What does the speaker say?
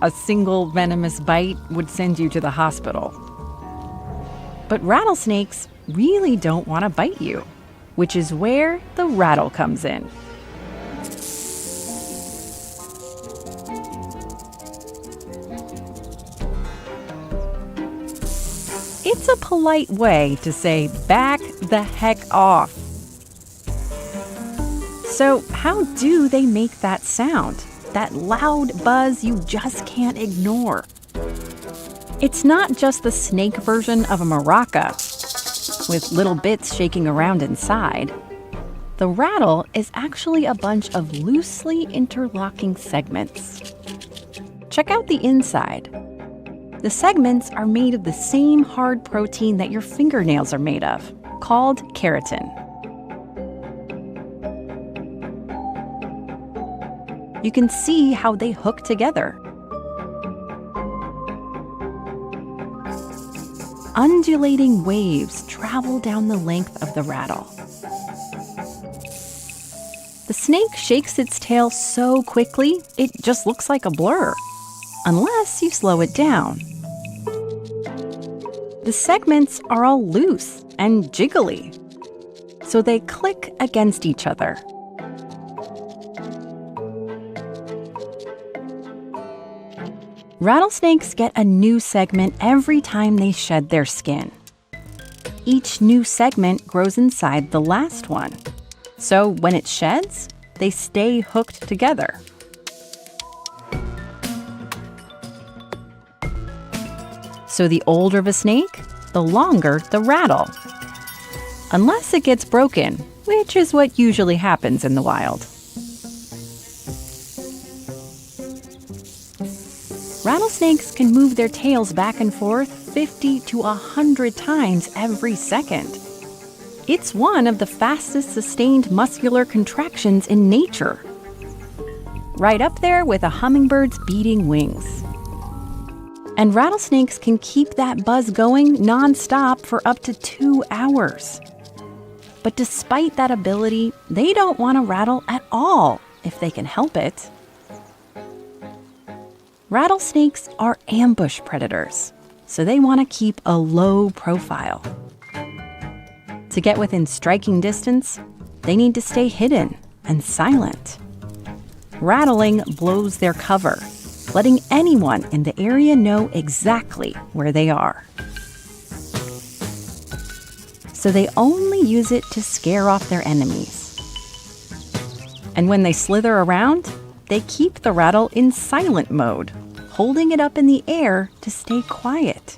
A single venomous bite would send you to the hospital. But rattlesnakes really don't want to bite you, which is where the rattle comes in. It's a polite way to say, back the heck off. So how do they make that sound? That loud buzz you just can't ignore. It's not just the snake version of a maraca, with little bits shaking around inside. The rattle is actually a bunch of loosely interlocking segments. Check out the inside. The segments are made of the same hard protein that your fingernails are made of, called keratin. You can see how they hook together. Undulating waves travel down the length of the rattle. The snake shakes its tail so quickly, it just looks like a blur, unless you slow it down. The segments are all loose and jiggly, so they click against each other. Rattlesnakes get a new segment every time they shed their skin. Each new segment grows inside the last one, so when it sheds, they stay hooked together. So the older the snake, the longer the rattle. Unless it gets broken, which is what usually happens in the wild. Rattlesnakes can move their tails back and forth 50 to 100 times every second. It's one of the fastest sustained muscular contractions in nature. Right up there with a hummingbird's beating wings. And rattlesnakes can keep that buzz going nonstop for up to 2 hours. But despite that ability, they don't want to rattle at all if they can help it. Rattlesnakes are ambush predators, so they want to keep a low profile. To get within striking distance, they need to stay hidden and silent. Rattling blows their cover, letting anyone in the area know exactly where they are. So they only use it to scare off their enemies. And when they slither around, they keep the rattle in silent mode, holding it up in the air to stay quiet.